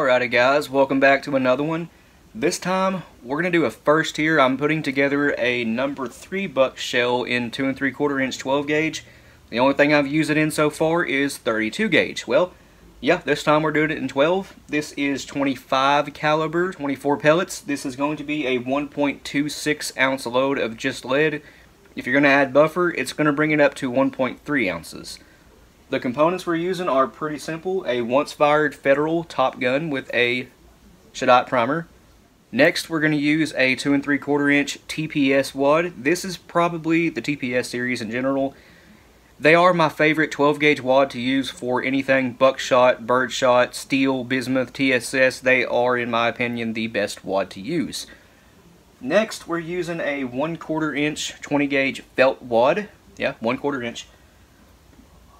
Alrighty guys, welcome back to another one. This time we're going to do a first here. I'm putting together a number 3 buck shell in 2 3/4 inch 12 gauge. The only thing I've used it in so far is 32 gauge. Well, yeah, this time we're doing it in 12. This is 25 caliber, 24 pellets. This is going to be a 1.26 ounce load of just lead. If you're going to add buffer, it's going to bring it up to 1.3 ounces. The components we're using are pretty simple. A once-fired Federal top gun with a Shadot primer. Next, we're going to use a 2 3/4 inch TPS wad. This is probably the TPS series in general. They are my favorite 12 gauge wad to use for anything buckshot, birdshot, steel, bismuth, TSS. They are, in my opinion, the best wad to use. Next, we're using a 1/4 inch 20 gauge felt wad. Yeah, 1/4 inch.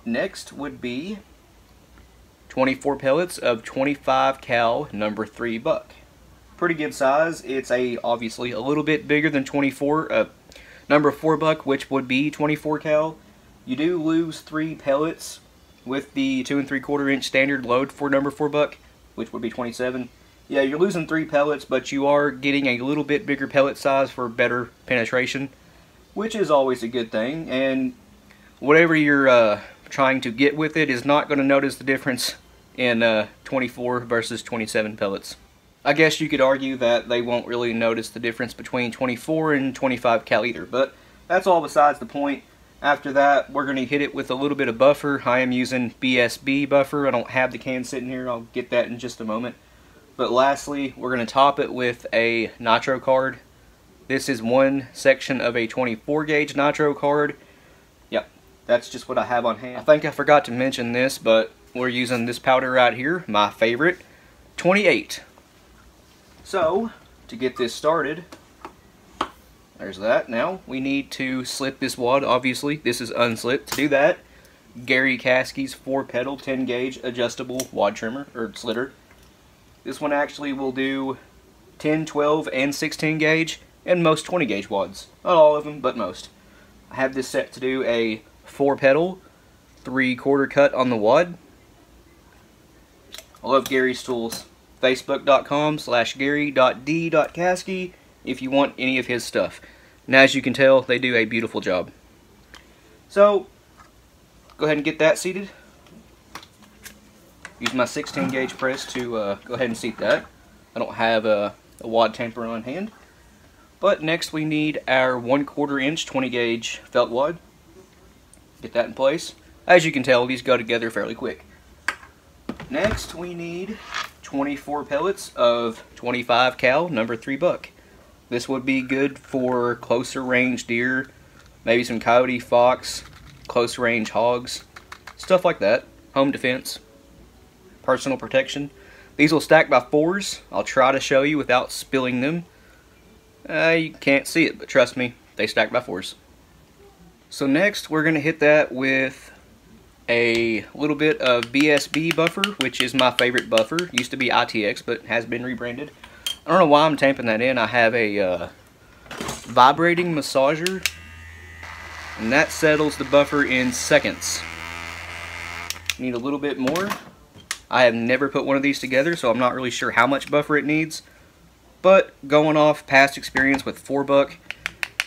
Next would be 24 pellets of 25 cal number 3 buck. Pretty good size. It's obviously a little bit bigger than 24 number 4 buck, which would be 24 cal. You do lose 3 pellets with the 2 3/4 inch standard load for number 4 buck, which would be 27. Yeah, you're losing 3 pellets, but you are getting a little bit bigger pellet size for better penetration, which is always a good thing. And whatever you're trying to get with it is not going to notice the difference in 24 versus 27 pellets. I guess you could argue that they won't really notice the difference between 24 and 25 cal either, but that's all besides the point. After that, we're going to hit it with a little bit of buffer. I am using BSB buffer. I don't have the can sitting here. I'll get that in just a moment. But lastly, we're going to top it with a nitro card. This is one section of a 24 gauge nitro card. Yep, that's just what I have on hand. I think I forgot to mention this, but we're using this powder right here, my favorite, 28. So, to get this started, there's that. Now, we need to slip this wad, obviously. This is unslipped. To do that, Gary Caskey's 4-pedal 10 gauge adjustable wad trimmer, or slitter. This one actually will do 10, 12, and 16 gauge, and most 20 gauge wads. Not all of them, but most. I have this set to do a 4-pedal, 3/4 cut on the wad. I love Gary's tools. Facebook.com/Gary.D.Caskey if you want any of his stuff. And as you can tell, they do a beautiful job. So, go ahead and get that seated. Use my 16 gauge press to go ahead and seat that. I don't have a wad tamper on hand. But next we need our 1/4 inch 20 gauge felt wad. Get that in place. As you can tell, these go together fairly quick. Next we need 24 pellets of 25 cal number 3 buck. This would be good for closer range deer, maybe some coyote, fox, close range hogs, stuff like that. Home defense, personal protection. These will stack by 4s. I'll try to show you without spilling them. You can't see it, but trust me, they stack by 4s. So next we're going to hit that with a little bit of BSB buffer, which is my favorite buffer. Used to be ITX, but has been rebranded. I don't know why I'm tamping that in. I have a vibrating massager, and that settles the buffer in seconds. Need a little bit more. I have never put one of these together, so I'm not really sure how much buffer it needs. But going off past experience with 4 buck,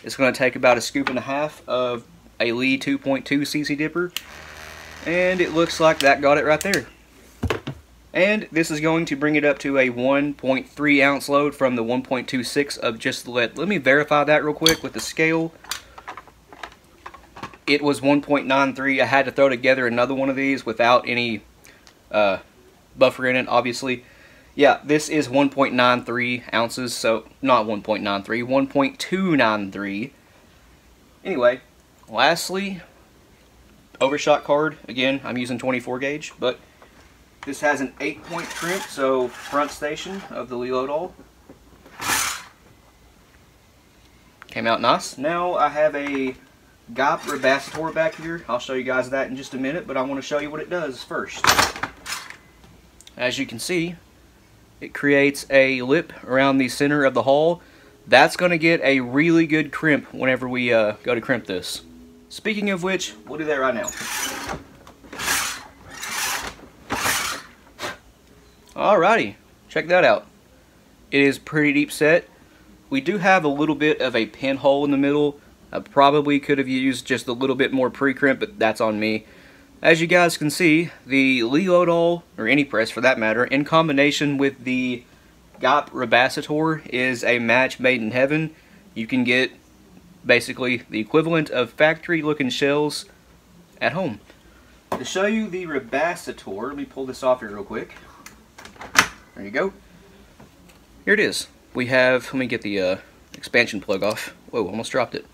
it's going to take about a scoop and a half of a Lee 2.2 CC dipper. And it looks like that got it right there. And this is going to bring it up to a 1.3 ounce load from the 1.26 of just the lead. Let me verify that real quick with the scale. It was 1.93. I had to throw together another one of these without any buffer in it, obviously. Yeah, this is 1.93 ounces, so not 1.93, 1.293. Anyway, lastly, overshot card. Again, I'm using 24 gauge, but this has an 8-point crimp, so front station of the reload all. Came out nice. Now I have a Gop or Basstor back here. I'll show you guys that in just a minute, but I want to show you what it does first. As you can see, it creates a lip around the center of the hull. That's going to get a really good crimp whenever we go to crimp this. Speaking of which, we'll do that right now. Alrighty, check that out. It is pretty deep set. We do have a little bit of a pinhole in the middle. I probably could have used just a little bit more pre-crimp, but that's on me. As you guys can see, the Leodol, or any press for that matter, in combination with the Gop Rebasator is a match made in heaven. You can get basically the equivalent of factory looking shells at home. To show you the Rebasator, let me pull this off here real quick. There you go. Here it is. We have, let me get the expansion plug off. Whoa, almost dropped it.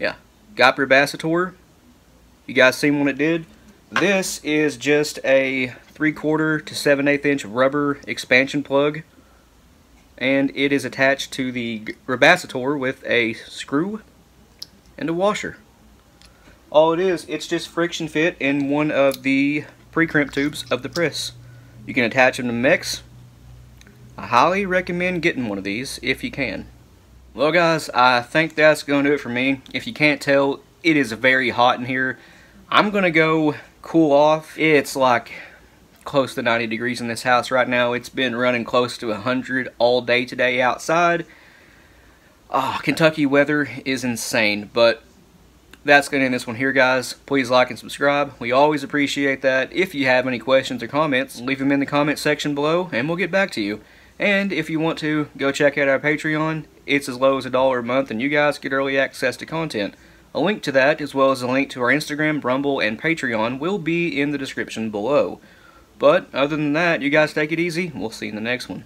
Yeah, Gop Rebasator. You guys seen what it did? This is just a 3/4 to 7/8 inch rubber expansion plug, and it is attached to the Rebasator with a screw and a washer. All it is, it's just friction fit in one of the pre-crimp tubes of the press. You can attach them to mechs. I highly recommend getting one of these if you can. Well guys, I think that's going to do it for me. If you can't tell, it is very hot in here. I'm going to go cool off. It's like close to 90 degrees in this house right now. It's been running close to 100 all day today outside. Kentucky weather is insane, but that's going to end this one here, guys. Please like and subscribe. We always appreciate that. If you have any questions or comments, leave them in the comment section below and we'll get back to you. And if you want to, go check out our Patreon. It's as low as $1 a month and you guys get early access to content. A link to that, as well as a link to our Instagram, Rumble, and Patreon will be in the description below. But other than that, you guys take it easy. We'll see you in the next one.